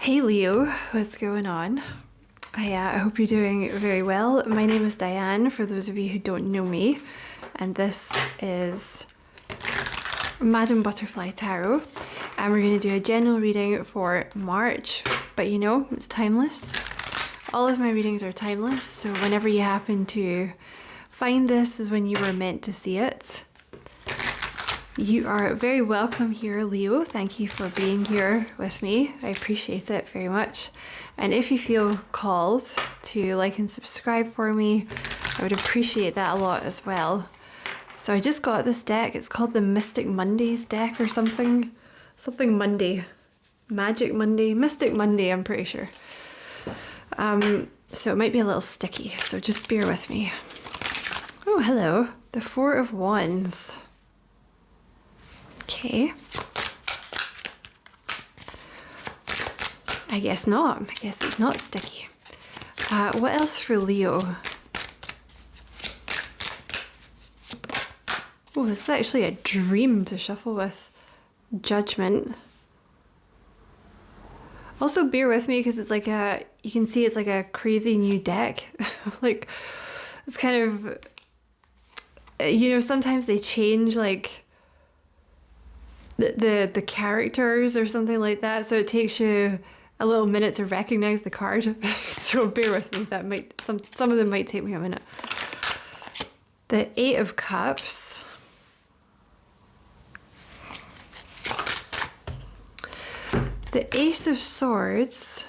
Hey Leo, what's going on? I hope you're doing very well. My name is Diane, for those of you who don't know me, and this is Madame Butterfly Tarot, and we're going to do a general reading for March, but you know, it's timeless. All of my readings are timeless, so whenever you happen to find this is when you were meant to see it. You are very welcome here, Leo. Thank you for being here with me. I appreciate it very much. And if you feel called to like and subscribe for me, I would appreciate that a lot as well. So I just got this deck. It's called the Mystic Mondays deck or something. Something Monday. Magic Monday. Mystic Monday, I'm pretty sure. So it might be a little sticky, so just bear with me. Oh, hello. The Four of Wands. Okay. I guess not. I guess it's not sticky. What else for Leo? Oh, this is actually a dream to shuffle with. Judgment. Also bear with me because it's like you can see it's like a crazy new deck. Like, it's kind of, you know, sometimes they change like the characters or something like that, so it takes you a little minute to recognize the card. So bear with me, that might some of them might take me a minute. The Eight of Cups. The Ace of Swords.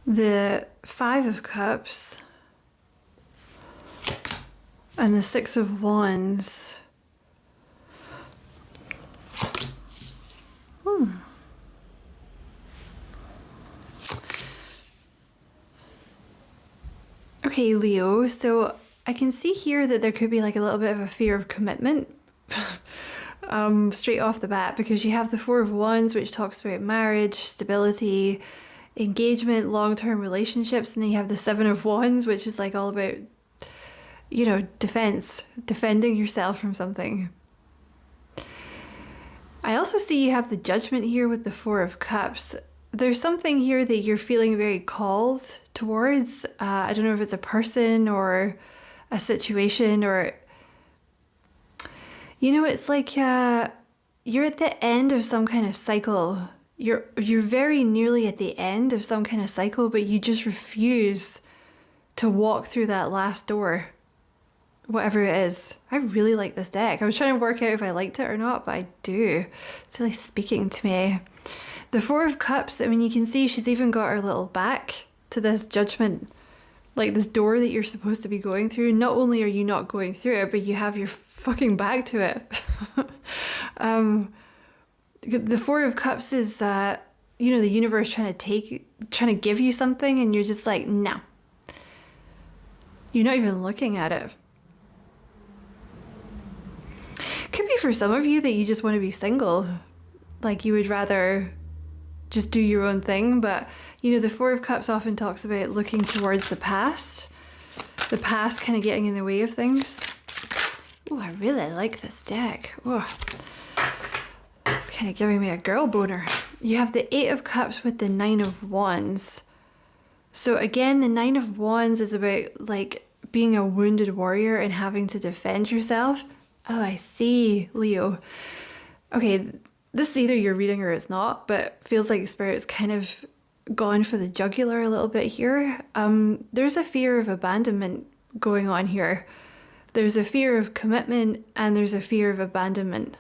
The Five of Cups and the Six of Wands. Okay, Leo, so I can see here that there could be like a little bit of a fear of commitment straight off the bat, because you have the Four of Wands, which talks about marriage, stability, engagement, long-term relationships, and then you have the Seven of Wands, which is like all about, you know, defending yourself from something. I also see you have the Judgment here with the Four of Cups. There's something here that you're feeling very called towards. I don't know if it's a person or a situation, or, you know, it's like you're at the end of some kind of cycle. You're very nearly at the end of some kind of cycle, but you just refuse to walk through that last door, whatever it is. I really like this deck. I was trying to work out if I liked it or not, but I do. It's really speaking to me. The Four of Cups, I mean, you can see she's even got her little back to this Judgment, like this door that you're supposed to be going through. Not only are you not going through it, but you have your fucking back to it. The Four of Cups is, you know, the universe trying to give you something, and you're just like, no. You're not even looking at it. Could be for some of you that you just want to be single. Like, you would rather just do your own thing, but, you know, the Four of Cups often talks about looking towards the past kind of getting in the way of things. Oh, I really like this deck. Oh. It's kind of giving me a girl boner. You have the Eight of Cups with the Nine of Wands. So again, the Nine of Wands is about like being a wounded warrior and having to defend yourself. Oh, I see, Leo. Okay, this is either your reading or it's not, but feels like Spirit's kind of gone for the jugular a little bit here. There's a fear of abandonment going on here. There's a fear of commitment and there's a fear of abandonment.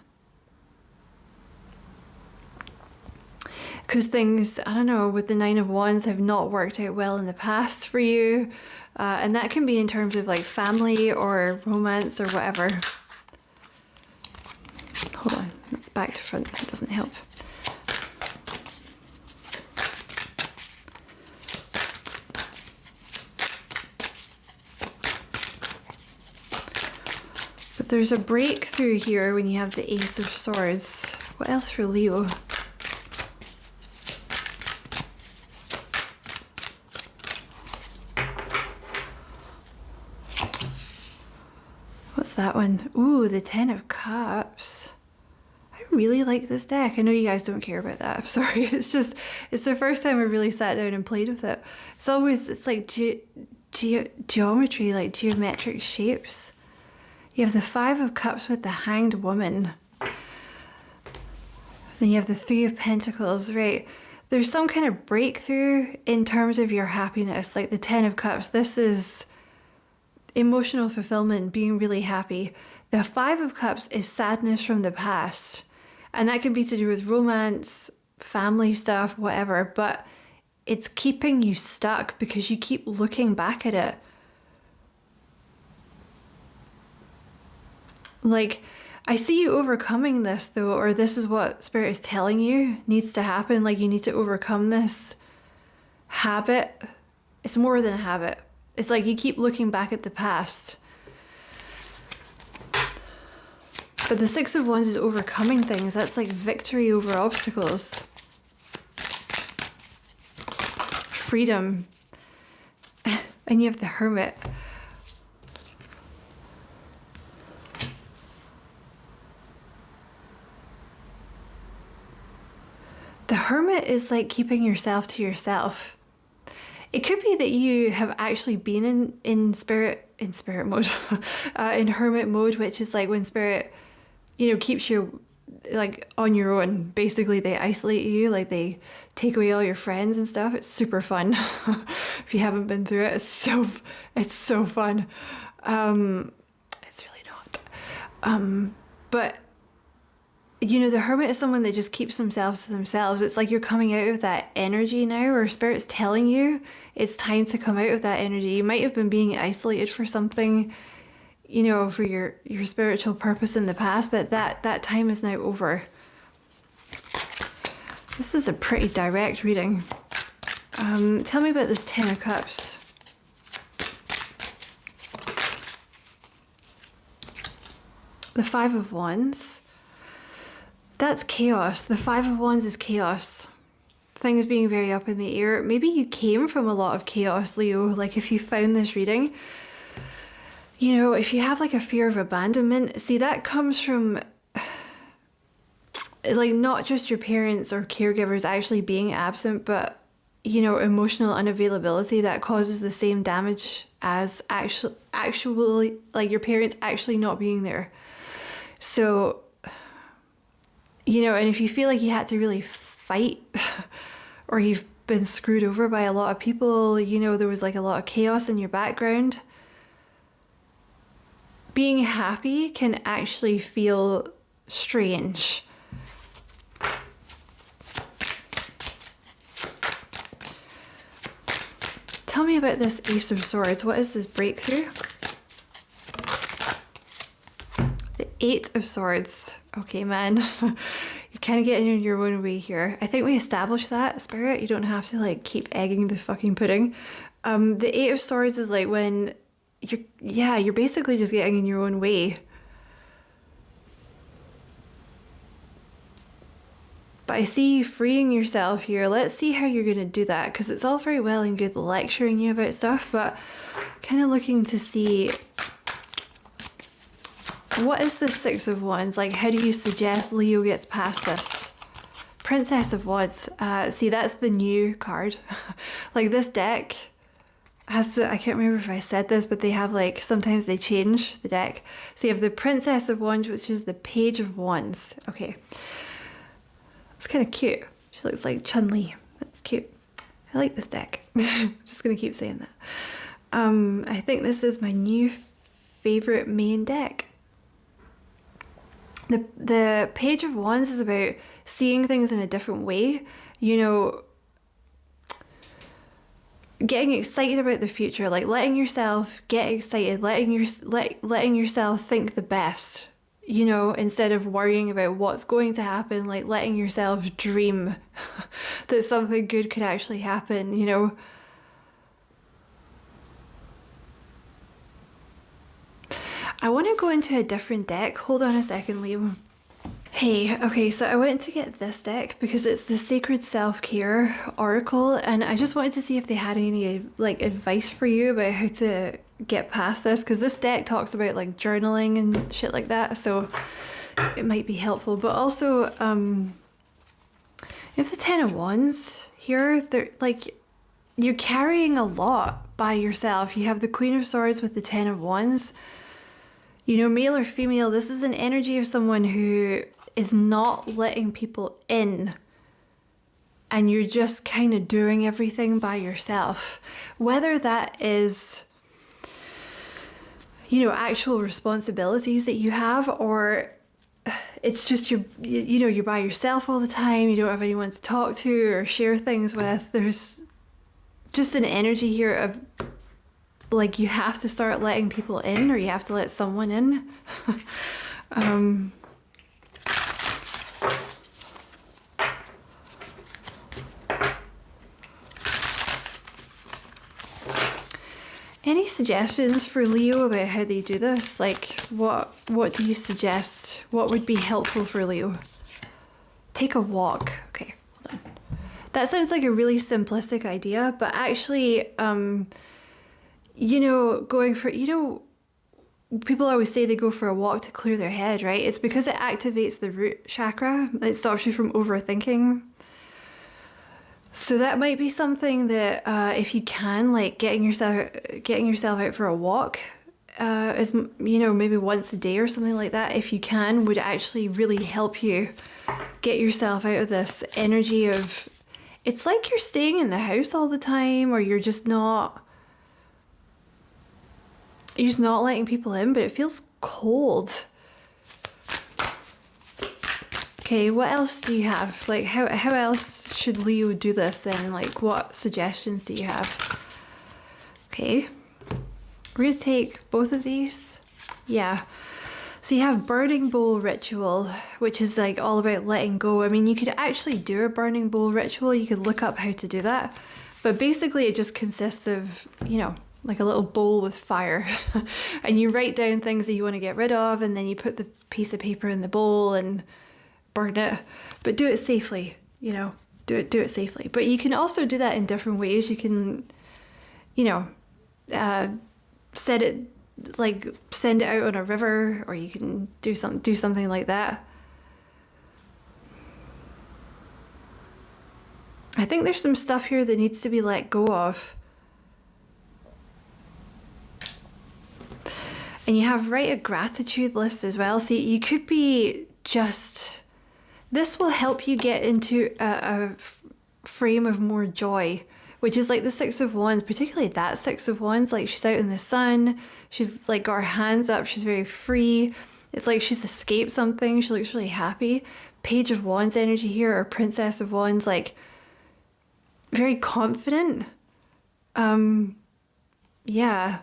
Because things, I don't know, with the Nine of Wands have not worked out well in the past for you. And that can be in terms of like family or romance or whatever. Hold on, it's back to front, that doesn't help. There's a breakthrough here when you have the Ace of Swords. What else for Leo? What's that one? Ooh, the Ten of Cups. I really like this deck. I know you guys don't care about that. I'm sorry. It's the first time I really sat down and played with it. It's like geometry, like geometric shapes. You have the Five of Cups with the Hanged Woman. Then you have the Three of Pentacles, right? There's some kind of breakthrough in terms of your happiness, like the Ten of Cups. This is emotional fulfillment, being really happy. The Five of Cups is sadness from the past. And that can be to do with romance, family stuff, whatever. But it's keeping you stuck because you keep looking back at it. Like, I see you overcoming this though, or this is what Spirit is telling you needs to happen. Like, you need to overcome this habit. It's more than a habit. It's like you keep looking back at the past. But the Six of Wands is overcoming things. That's like victory over obstacles. Freedom. And you have the Hermit. The Hermit is like keeping yourself to yourself. It could be that you have actually been in spirit mode, in hermit mode, which is like when Spirit, keeps you like on your own. Basically, they isolate you, like they take away all your friends and stuff. It's super fun. If you haven't been through it, it's so fun. It's really not. But the Hermit is someone that just keeps themselves to themselves. It's like you're coming out of that energy now, or Spirit's telling you it's time to come out of that energy. You might have been being isolated for something, for your spiritual purpose in the past, but that time is now over. This is a pretty direct reading. Tell me about this Ten of Cups. The Five of Wands. That's chaos. The Five of Wands is chaos. Things being very up in the air. Maybe you came from a lot of chaos, Leo. Like if you found this reading, if you have like a fear of abandonment, see that comes from like not just your parents or caregivers actually being absent, but emotional unavailability that causes the same damage as actually like your parents actually not being there. So and if you feel like you had to really fight or you've been screwed over by a lot of people, there was like a lot of chaos in your background, being happy can actually feel strange. Tell me about this Ace of Swords. What is this breakthrough? The Eight of Swords. Okay, man. You're kind of getting in your own way here. I think we established that, Spirit. You don't have to like keep egging the fucking pudding. The Eight of Swords is like when you're basically just getting in your own way. But I see you freeing yourself here. Let's see how you're going to do that, because it's all very well and good lecturing you about stuff, but kind of looking to see what is the Six of Wands? Like, how do you suggest Leo gets past this? Princess of Wands. See, that's the new card. Like, this deck has to, I can't remember if I said this, but they have like, sometimes they change the deck. So you have the Princess of Wands, which is the Page of Wands. Okay. It's kind of cute. She looks like Chun-Li. That's cute. I like this deck. Just going to keep saying that. I think this is my new favorite main deck. The Page of Wands is about seeing things in a different way, getting excited about the future, like letting yourself get excited, letting yourself think the best, instead of worrying about what's going to happen, like letting yourself dream that something good could actually happen, I want to go into a different deck. Hold on a second, Leo. Hey, okay, so I went to get this deck because it's the Sacred Self-Care Oracle, and I just wanted to see if they had any like advice for you about how to get past this, because this deck talks about like journaling and shit like that, so it might be helpful. But also, if the Ten of Wands here, they're like, you're carrying a lot by yourself. You have the Queen of Swords with the Ten of Wands. You know, male or female, this is an energy of someone who is not letting people in, and you're just kind of doing everything by yourself. Whether that is, you know, actual responsibilities that you have, or it's just you're by yourself all the time, you don't have anyone to talk to or share things with. There's just an energy here of like you have to start letting people in, or you have to let someone in. Any suggestions for Leo about how they do this? Like, what do you suggest? What would be helpful for Leo? Take a walk. Okay, hold on. That sounds like a really simplistic idea, but actually, you know, going for, you know, people always say they go for a walk to clear their head, right? It's because it activates the root chakra. It stops you from overthinking. So that might be something that if you can, like getting yourself out for a walk, is, you know, maybe once a day or something like that, if you can, would actually really help you get yourself out of this energy of, it's like you're staying in the house all the time, or you're just not letting people in, but it feels cold. Okay, what else do you have? Like, how else should Leo do this then? Like, what suggestions do you have? Okay, we're gonna take both of these. Yeah, so you have burning bowl ritual, which is like all about letting go. I mean, you could actually do a burning bowl ritual. You could look up how to do that, but basically it just consists of, you know, like a little bowl with fire and you write down things that you want to get rid of, and then you put the piece of paper in the bowl and burn it, but do it safely, you know, do it safely. But you can also do that in different ways. You can, you know, send it out on a river, or you can do something like that. I think there's some stuff here that needs to be let go of. And you have write a gratitude list as well. See, you could be just, this will help you get into a frame of more joy, which is like the Six of Wands, particularly that Six of Wands. Like, she's out in the sun, she's like got her hands up, she's very free. It's like she's escaped something, she looks really happy. Page of Wands energy here, or Princess of Wands, like very confident. Yeah.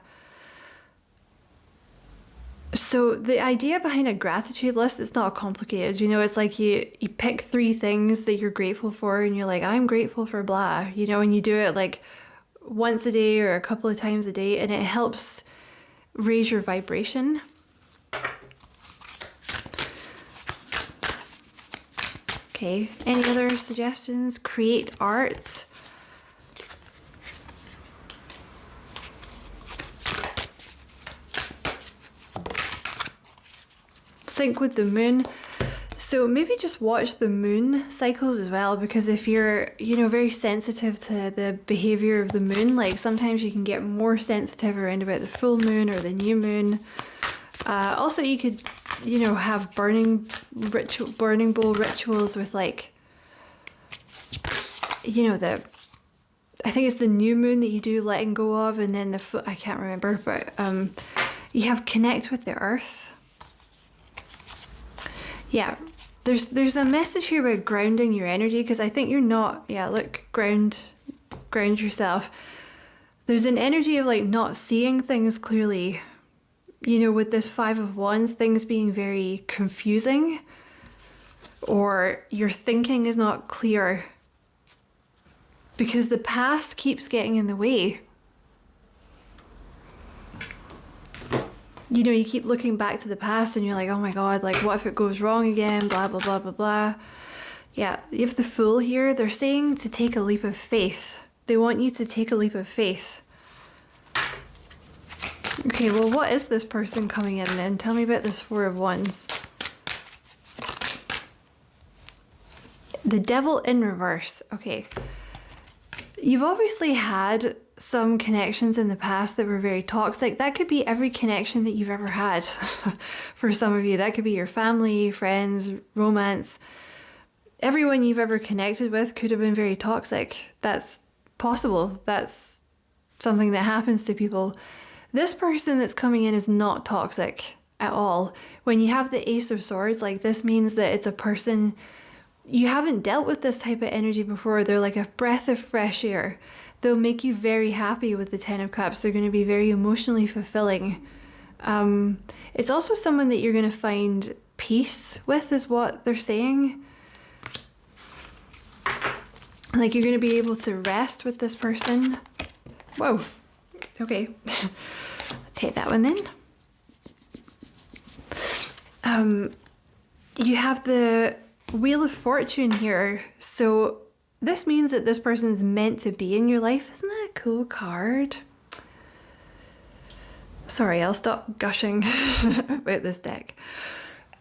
So the idea behind a gratitude list is not complicated. You know, it's like you pick 3 things that you're grateful for, and you're like, I'm grateful for blah, you know, and you do it like once a day or a couple of times a day, and it helps raise your vibration. Okay, any other suggestions? Create art. Sync with the moon. So maybe just watch the moon cycles as well, because if you're, you know, very sensitive to the behavior of the moon, like sometimes you can get more sensitive around about the full moon or the new moon. Also, you could, you know, have burning bowl rituals with, like, you know, I think it's the new moon that you do letting go of, and then I can't remember, but you have connect with the earth. Yeah, there's a message here about grounding your energy, because I think you're not, yeah, look, ground yourself. There's an energy of like not seeing things clearly, you know, with this Five of Wands, things being very confusing, or your thinking is not clear because the past keeps getting in the way. you know, you keep looking back to the past and you're like, oh my God, like what if it goes wrong again? Blah, blah, blah, blah, blah. Yeah, you have the Fool here. They're saying to take a leap of faith. They want you to take a leap of faith. Okay, well, what is this person coming in then? Tell me about this Four of Wands. The Devil in reverse. Okay. You've obviously had some connections in the past that were very toxic. That could be every connection that you've ever had. For some of you, that could be your family, friends, romance. Everyone you've ever connected with could have been very toxic. That's possible. That's something that happens to people. This person that's coming in is not toxic at all. When you have the Ace of Swords, like this means that it's a person, you haven't dealt with this type of energy before. They're like a breath of fresh air. They'll make you very happy with the Ten of Cups. They're going to be very emotionally fulfilling. It's also someone that you're going to find peace with, is what they're saying. Like you're going to be able to rest with this person. Whoa. Okay. Take that one then. You have the Wheel of Fortune here. So this means that this person's meant to be in your life. Isn't that a cool card? Sorry, I'll stop gushing about this deck.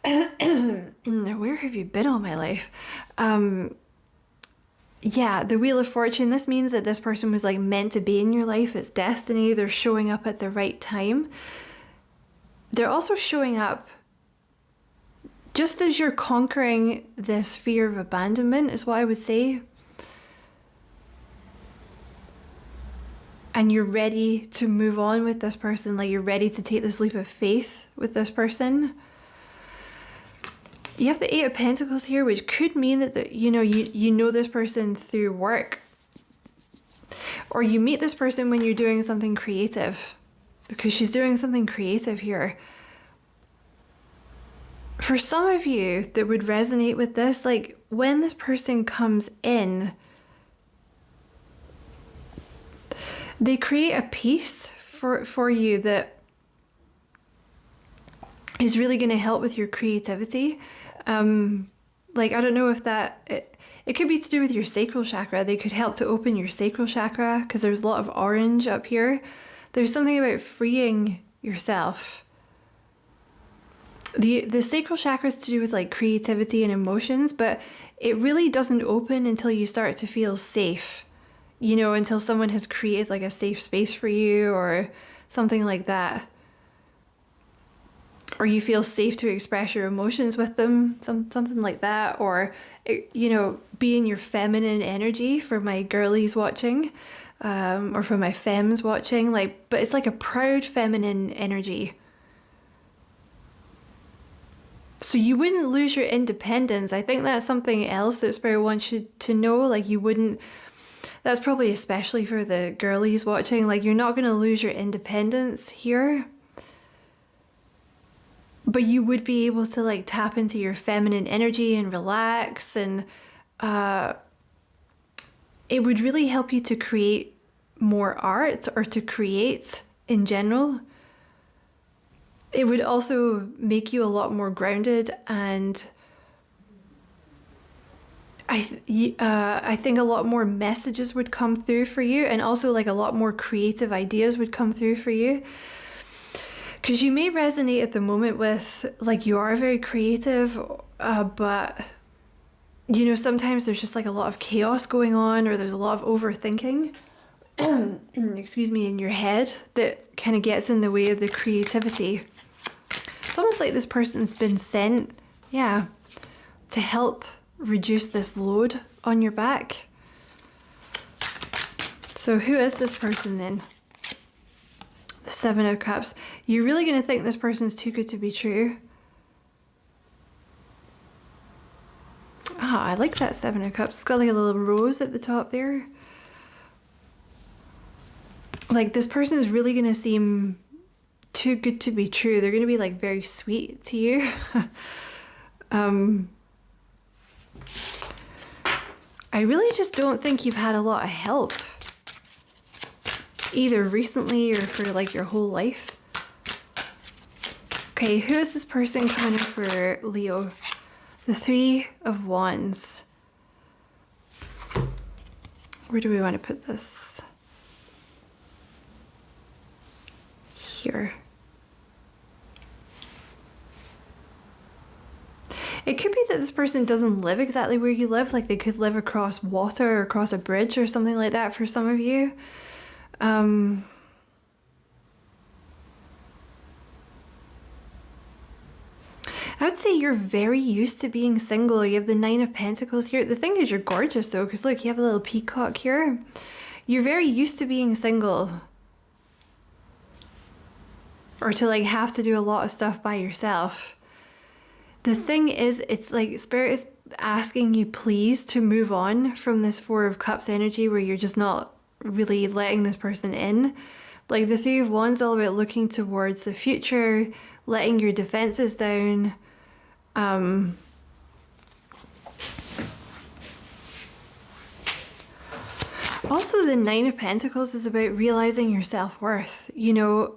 Where have you been all my life? Yeah, the Wheel of Fortune, this means that this person was like meant to be in your life. It's destiny. They're showing up at the right time. They're also showing up just as you're conquering this fear of abandonment, is what I would say. And you're ready to move on with this person. Like you're ready to take this leap of faith with this person. You have the Eight of Pentacles here, which could mean that you know this person through work. Or you meet this person when you're doing something creative. Because she's doing something creative here. For some of you that would resonate with this, like when this person comes in, they create a piece for you that is really going to help with your creativity. Like, I don't know if it could be to do with your sacral chakra. They could help to open your sacral chakra because there's a lot of orange up here. There's something about freeing yourself. The sacral chakra is to do with like creativity and emotions, but it really doesn't open until you start to feel safe. You know, until someone has created like a safe space for you or something like that. Or you feel safe to express your emotions with them, something like that. Or, you know, be in your feminine energy for my girlies watching, or for my femmes watching. Like, but it's like a proud feminine energy. So you wouldn't lose your independence. I think that's something else that Spirit wants you to know. Like you wouldn't, that's probably especially for the girlies watching. Like you're not going to lose your independence here. But you would be able to like tap into your feminine energy and relax, and it would really help you to create more art or to create in general. It would also make you a lot more grounded, and I think a lot more messages would come through for you, and also like a lot more creative ideas would come through for you. Because you may resonate at the moment with, like, you are very creative, but, you know, sometimes there's just like a lot of chaos going on, or there's a lot of overthinking, excuse me, in your head that kind of gets in the way of the creativity. It's almost like this person's been sent, yeah, to help reduce this load on your back. So who is this person then? The Seven of Cups. You're really going to think this person's too good to be true. Ah, I like that Seven of Cups. It's got like a little rose at the top there. Like this person is really going to seem too good to be true. They're going to be like very sweet to you. I really just don't think you've had a lot of help, either recently or for like your whole life. Okay, who is this person coming in for Leo? The Three of Wands. Where do we want to put this? Here. It could be that this person doesn't live exactly where you live, like they could live across water or across a bridge or something like that for some of you. I would say you're very used to being single. You have the Nine of Pentacles here. The thing is, you're gorgeous though, because look, you have a little peacock here. You're very used to being single. Or to like have to do a lot of stuff by yourself. The thing is, it's like Spirit is asking you please to move on from this Four of Cups energy where you're just not really letting this person in. Like the Three of Wands all about looking towards the future, letting your defenses down. Also, the Nine of Pentacles is about realizing your self-worth. You know,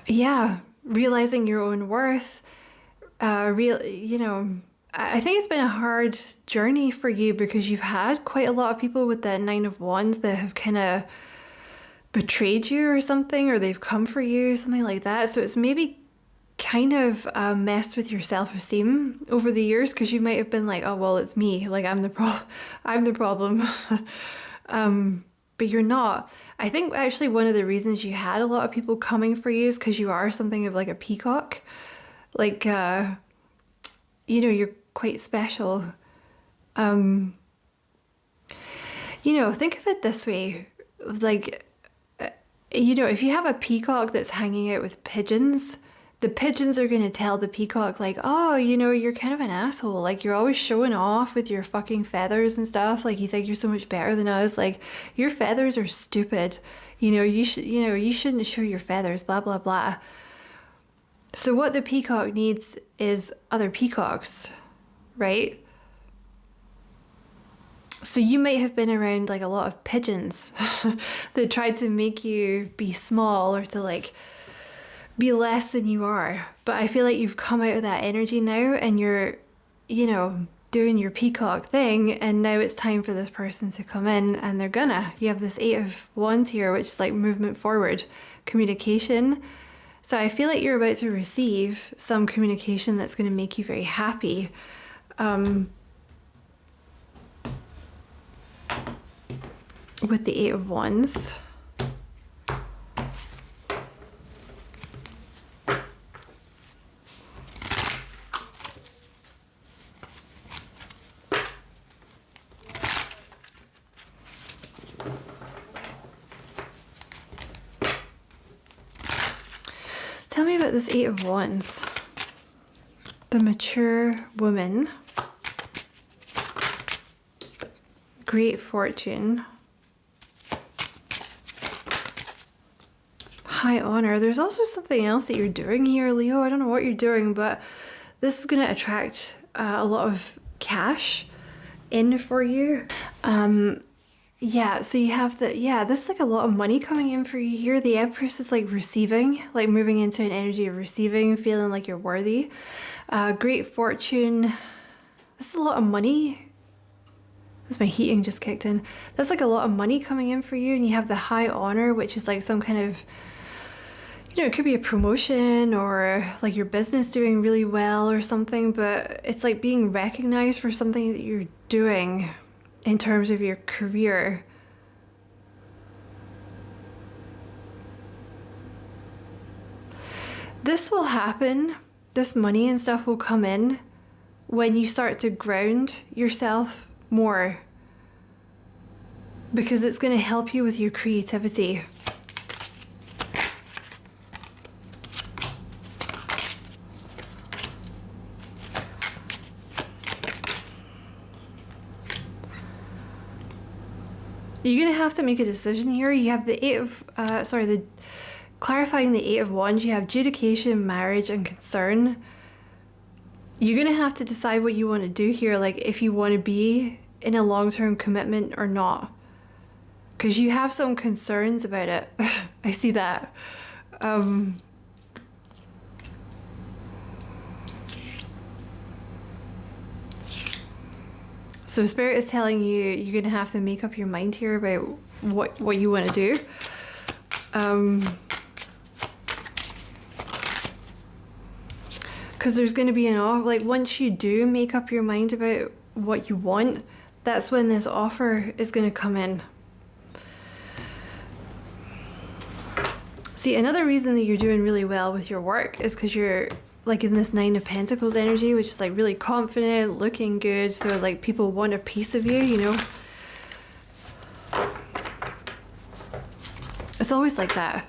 yeah, realizing your own worth. You know, I think it's been a hard journey for you because you've had quite a lot of people with that Nine of Wands that have kind of betrayed you or something, or they've come for you, something like that. So it's maybe kind of messed with your self-esteem over the years because you might have been like, oh well, it's me, like I'm the problem. But you're not. I think actually one of the reasons you had a lot of people coming for you is because you are something of like a peacock. Like, you know, you're quite special. You know, think of it this way. Like, you know, if you have a peacock that's hanging out with pigeons, the pigeons are going to tell the peacock like, oh, you know, you're kind of an asshole. Like, you're always showing off with your fucking feathers and stuff. Like, you think you're so much better than us. Like, your feathers are stupid. You know, you shouldn't show your feathers, blah, blah, blah. So what the peacock needs is other peacocks, right? So you might have been around like a lot of pigeons that tried to make you be small or to like be less than you are. But I feel like you've come out of that energy now and you're, you know, doing your peacock thing, and now it's time for this person to come in, and they're gonna. You have this Eight of Wands here, which is like movement forward, communication. So I feel like you're about to receive some communication that's going to make you very happy. With the Eight of Wands. Tell me about this Eight of Wands. The mature woman. Great fortune. High honor. There's also something else that you're doing here, Leo. I don't know what you're doing, but this is going to attract a lot of cash in for you. Yeah, so you have this is like a lot of money coming in for you here. The Empress is like receiving, like moving into an energy of receiving, feeling like you're worthy. Great fortune. This is a lot of money. As my heating just kicked in. That's like a lot of money coming in for you. And you have the high honor, which is like some kind of, you know, it could be a promotion or like your business doing really well or something, but it's like being recognized for something that you're doing in terms of your career. This will happen, this money and stuff will come in when you start to ground yourself more, because it's going to help you with your creativity. You're going to have to make a decision here. You have the clarifying the Eight of Wands. You have adjudication, marriage, and concern. You're going to have to decide what you want to do here, like if you want to be in a long-term commitment or not. Because you have some concerns about it. I see that. So Spirit is telling you you're going to have to make up your mind here about what you want to do. Because there's going to be an offer, like once you do make up your mind about what you want, that's when this offer is going to come in. See, another reason that you're doing really well with your work is because you're like in this Nine of Pentacles energy, which is like really confident, looking good. So like people want a piece of you, you know. It's always like that,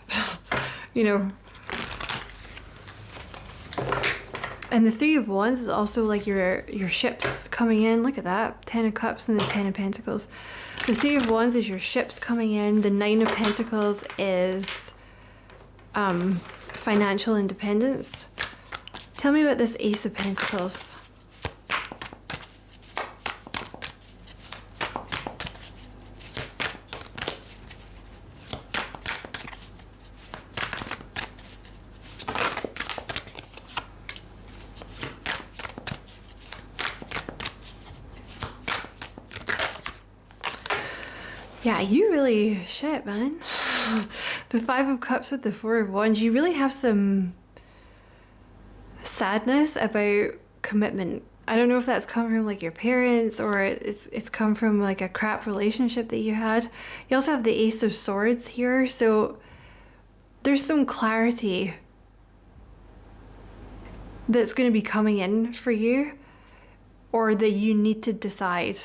you know. And the Three of Wands is also like your ships coming in. Look at that. 10 of Cups and the 10 of Pentacles. The Three of Wands is your ships coming in. The Nine of Pentacles is financial independence. Tell me about this Ace of Pentacles. Yeah, you really, shit, man. The Five of Cups with the Four of Wands, you really have some sadness about commitment. I don't know if that's come from like your parents or it's come from like a crap relationship that you had. You also have the Ace of Swords here, so there's some clarity that's going to be coming in for you, or that you need to decide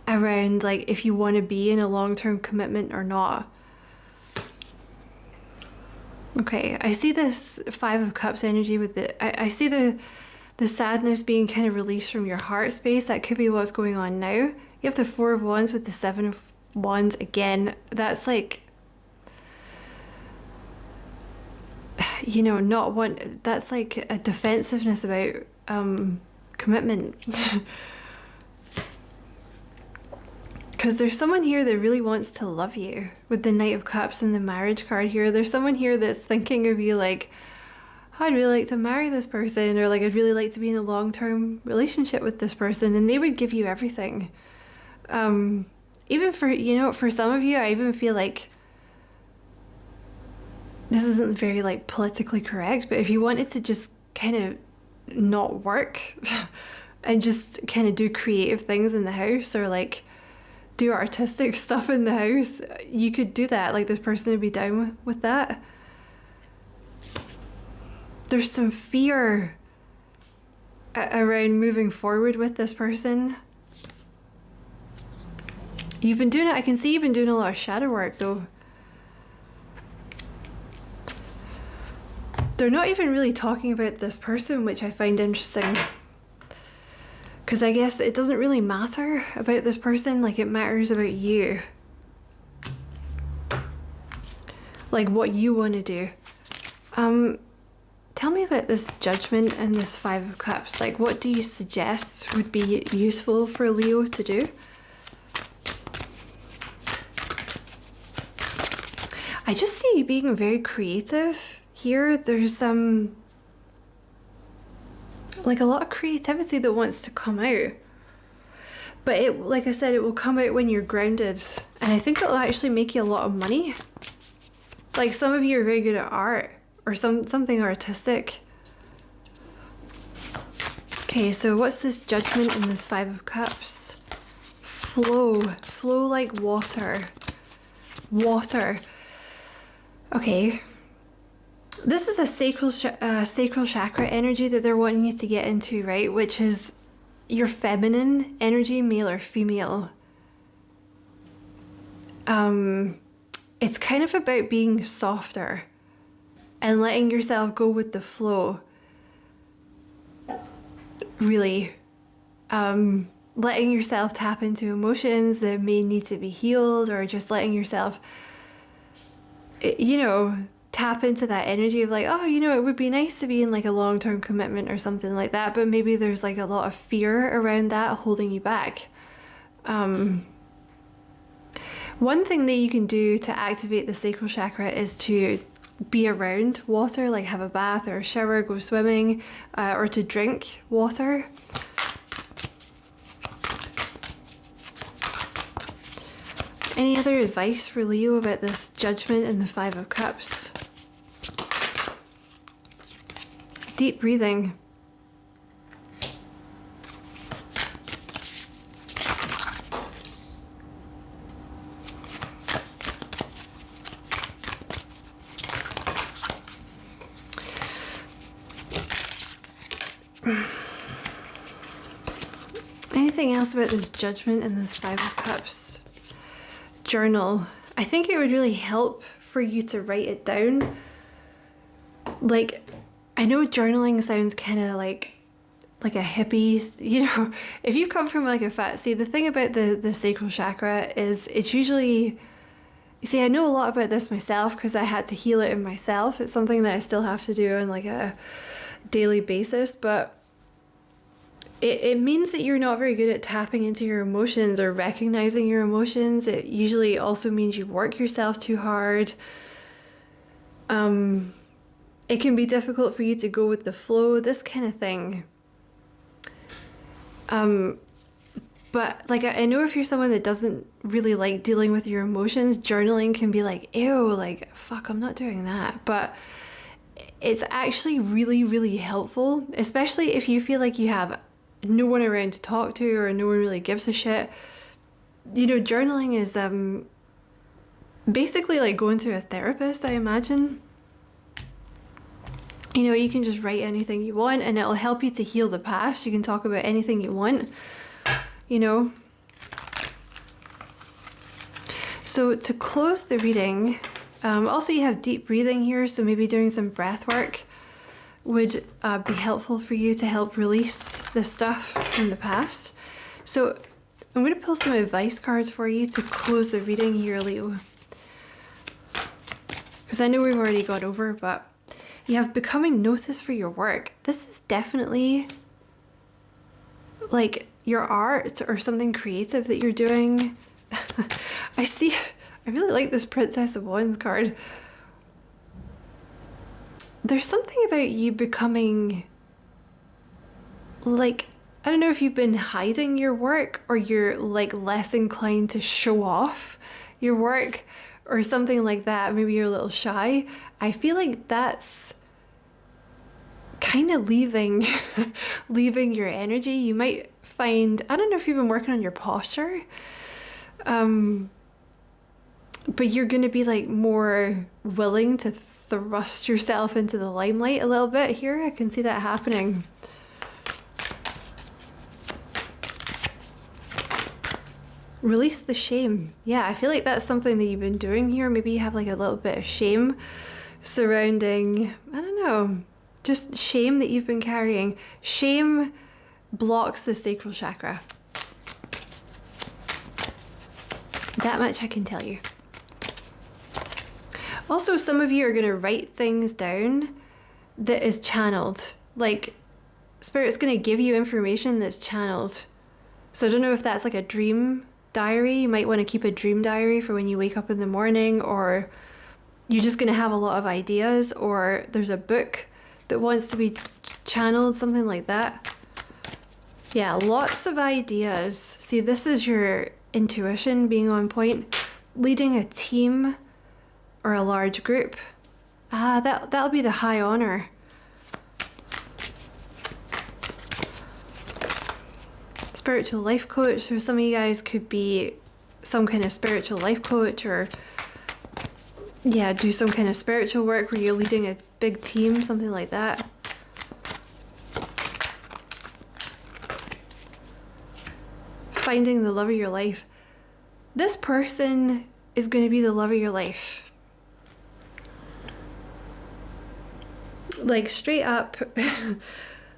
around like if you want to be in a long-term commitment or not. Okay, I see this Five of Cups energy with I see the sadness being kind of released from your heart space. That could be what's going on now. You have the Four of Wands with the Seven of Wands again. That's like, you know, not one, that's like a defensiveness about commitment. Because there's someone here that really wants to love you with the Knight of Cups and the marriage card here. There's someone here that's thinking of you like, oh, I'd really like to marry this person, or like I'd really like to be in a long-term relationship with this person, and they would give you everything. Even for, you know, for some of you, I even feel like this isn't very like politically correct, but if you wanted to just kind of not work and just kind of do creative things in the house, or like do artistic stuff in the house, you could do that. Like this person would be down with that. There's some fear around moving forward with this person. You've been doing it, I can see you've been doing a lot of shadow work though. They're not even really talking about this person, which I find interesting. Because I guess it doesn't really matter about this person, like it matters about you. Like what you want to do. Tell me about this Judgment and this Five of Cups. Like what do you suggest would be useful for Leo to do? I just see you being very creative here. There's like a lot of creativity that wants to come out, but it, like I said, it will come out when you're grounded, and I think it'll actually make you a lot of money. Like some of you are very good at art or something artistic. Okay, so what's this Judgment and this Five of Cups? Flow like water. Okay. This is a sacral chakra energy that they're wanting you to get into, right? Which is your feminine energy, male or female. It's kind of about being softer and letting yourself go with the flow. Really. Letting yourself tap into emotions that may need to be healed, or just letting yourself, you know, tap into that energy of like, oh, you know, it would be nice to be in like a long-term commitment or something like that, but maybe there's like a lot of fear around that holding you back. One thing that you can do to activate the sacral chakra is to be around water, like have a bath or a shower, go swimming, or to drink water. Any other advice for Leo about this Judgment and the Five of Cups? Deep breathing. Anything else about this Judgment and this Five of Cups? Journal. I think it would really help for you to write it down. Like, I know journaling sounds kind of like a hippie, you know, if you've come from like a see, the thing about the sacral chakra is it's usually, you see, I know a lot about this myself because I had to heal it in myself. It's something that I still have to do on like a daily basis, but it means that you're not very good at tapping into your emotions or recognizing your emotions. It usually also means you work yourself too hard. It can be difficult for you to go with the flow, this kind of thing. But like, I know if you're someone that doesn't really like dealing with your emotions, journaling can be like, ew, like, fuck, I'm not doing that. But it's actually really, really helpful, especially if you feel like you have no one around to talk to or no one really gives a shit. You know, journaling is basically like going to a therapist, I imagine. You know, you can just write anything you want and it'll help you to heal the past. You can talk about anything you want, you know. So to close the reading, also you have deep breathing here, so maybe doing some breath work would be helpful for you to help release the stuff from the past. So I'm going to pull some advice cards for you to close the reading here, Leo. Because I know we've already got over, but you have becoming noticed for your work. This is definitely like your art or something creative that you're doing. I really like this Princess of Wands card. There's something about you becoming like, I don't know if you've been hiding your work or you're like less inclined to show off your work or something like that. Maybe you're a little shy. I feel like that's kind of leaving your energy. You might find, I don't know if you've been working on your posture, but you're going to be like more willing to thrust yourself into the limelight a little bit here. I can see that happening. Release the shame. Yeah, I feel like that's something that you've been doing here. Maybe you have like a little bit of shame surrounding, I don't know, just shame that you've been carrying. Shame blocks the sacral chakra. That much I can tell you. Also, some of you are going to write things down that is channeled. Like, Spirit's going to give you information that's channeled. So I don't know if that's like a dream diary. You might want to keep a dream diary for when you wake up in the morning, or you're just going to have a lot of ideas, or there's a book that wants to be channeled, something like that. Yeah, lots of ideas. See, this is your intuition being on point. Leading a team or a large group. That'll be the high honor. Spiritual life coach. So some of you guys could be some kind of spiritual life coach, or yeah, do some kind of spiritual work where you're leading a big team, something like that. Finding the love of your life. This person is going to be the love of your life. Like, straight up,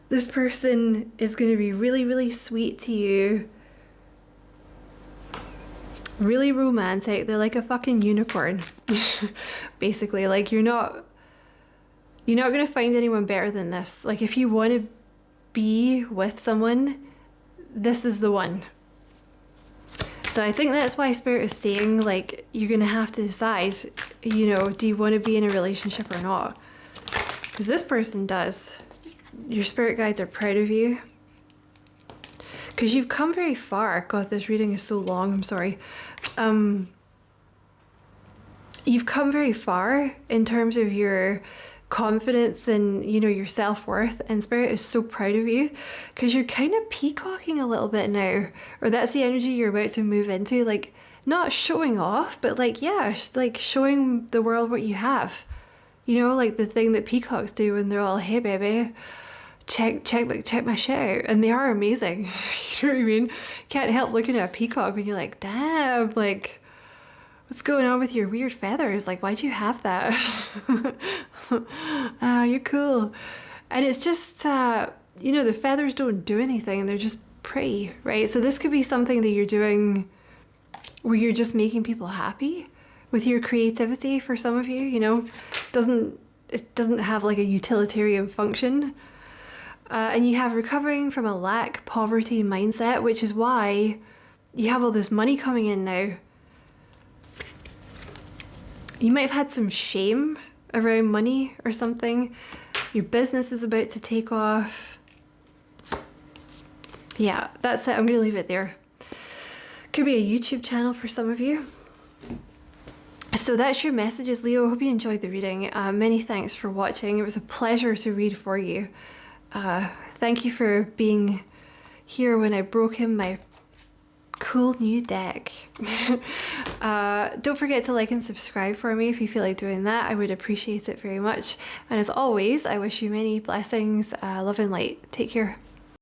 this person is going to be really, really sweet to you. Really romantic. They're like a fucking unicorn. Basically, like, you're not going to find anyone better than this. Like, if you want to be with someone, this is the one. It's So I think that's why Spirit is saying, like, you're going to have to decide, you know, do you want to be in a relationship or not? Because this person does. Your spirit guides are proud of you. Because you've come very far. God, this reading is so long. I'm sorry. You've come very far in terms of your confidence and, you know, your self-worth, and Spirit is so proud of you because you're kind of peacocking a little bit now, or that's the energy you're about to move into, like not showing off, but like, yeah, like showing the world what you have, you know, like the thing that peacocks do when they're all, hey baby, check my shit out, and they are amazing. You know what I mean? Can't help looking at a peacock when you're like, damn, like, what's going on with your weird feathers? Like, why'd you have that? You're cool. And it's just, you know, the feathers don't do anything. They're just pretty, right? So this could be something that you're doing where you're just making people happy with your creativity for some of you, you know? It doesn't have like a utilitarian function. And you have recovering from a lack, poverty mindset, which is why you have all this money coming in now. You might have had some shame around money or something. Your business is about to take off. Yeah, that's it. I'm going to leave it there. Could be a YouTube channel for some of you. So that's your messages, Leo. I hope you enjoyed the reading. Many thanks for watching. It was a pleasure to read for you. Thank you for being here when I broke in my cool new deck. Don't forget to like and subscribe for me if you feel like doing that. I would appreciate it very much. And as always, I wish you many blessings, love and light. Take care.